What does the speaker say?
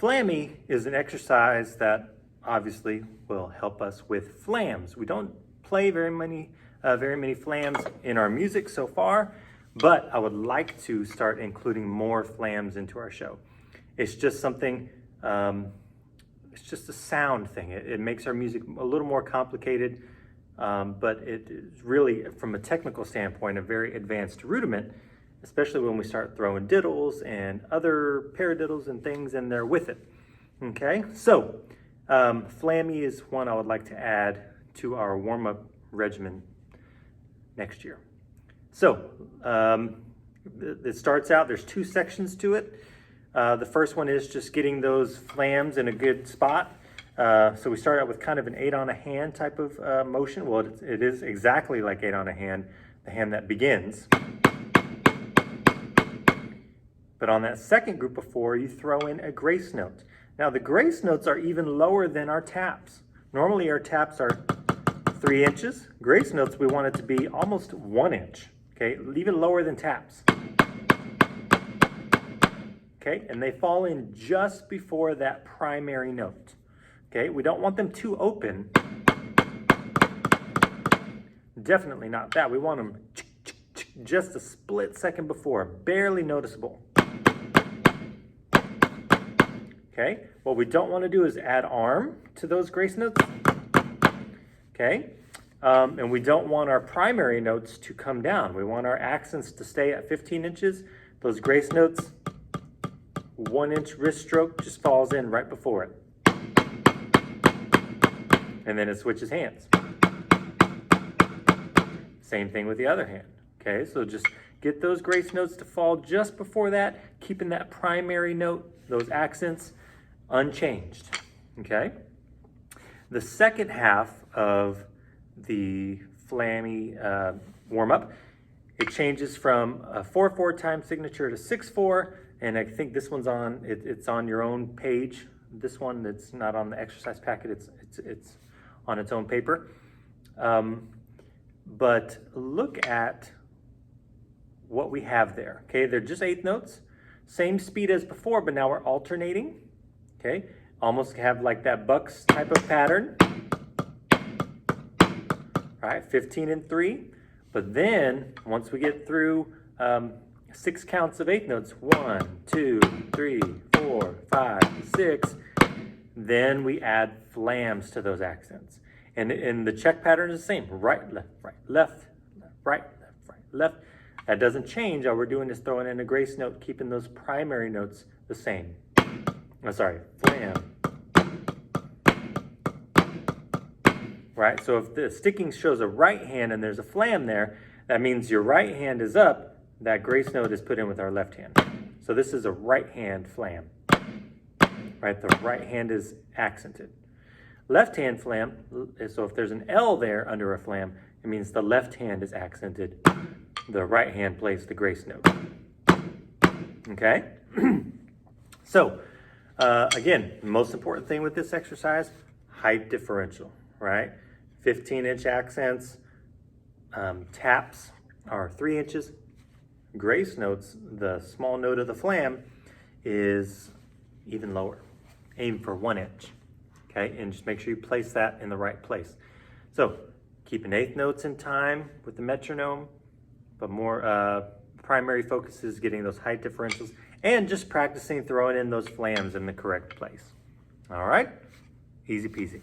Flammy is an exercise that obviously will help us with flams. We don't play very many flams in our music so far, but I would like to start including more flams into our show. It's just something, it's just a sound thing. It makes our music a little more complicated, but it is really, from a technical standpoint, a very advanced rudiment, especially when we start throwing diddles and other paradiddles and things in there with it. Okay, so Flammy is one I would like to add to our warm-up regimen next year. So it starts out, there's two sections to it. The first one is just getting those flams in a good spot. So we start out with kind of an 8 on a hand type of motion. Well, it is exactly like 8 on a hand, the hand that begins. But on that second group of 4, you throw in a grace note. Now the grace notes are even lower than our taps. Normally our taps are 3 inches. Grace notes, we want it to be almost 1 inch, okay? Even lower than taps. Okay, and they fall in just before that primary note. Okay, we don't want them too open. Definitely not that. We want them just a split second before, barely noticeable. Okay, what we don't want to do is add arm to those grace notes. Okay, and we don't want our primary notes to come down. We want our accents to stay at 15 inches. Those grace notes, 1 inch wrist stroke just falls in right before it. And then it switches hands. Same thing with the other hand. Okay, so just get those grace notes to fall just before that, keeping that primary note, those accents, unchanged. Okay? The second half of the Flammy warm-up, it changes from a 4/4 time signature to 6/4, and I think this one's on, it's on your own page. This one, it's not on the exercise packet, it's on its own paper. But look at what we have there. Okay, they're just 8th notes, same speed as before, but now we're alternating. Okay, almost have like that Bucks type of pattern. All right, 15 and 3. But then once we get through 6 counts of 8th notes, 1, 2, 3, 4, 5, 6, then we add flams to those accents. And the check pattern is the same. Right, left, right, left, right, left, right, left. That doesn't change. All we're doing is throwing in a grace note, keeping those primary notes the same. Oh, sorry, flam. Right, so if the sticking shows a right hand and there's a flam there, that means your right hand is up, that grace note is put in with our left hand. So this is a right hand flam. Right, the right hand is accented. Left hand flam, so if there's an L there under a flam, it means the left hand is accented. The right hand plays the grace note. Okay? So, again, the most important thing with this exercise, height differential, right? 15-inch accents, taps are 3 inches. Grace notes, the small note of the flam, is even lower. Aim for 1 inch. Okay, and just make sure you place that in the right place. So, keeping 8th notes in time with the metronome, but more primary focus is getting those height differentials and just practicing throwing in those flams in the correct place. All right, easy peasy.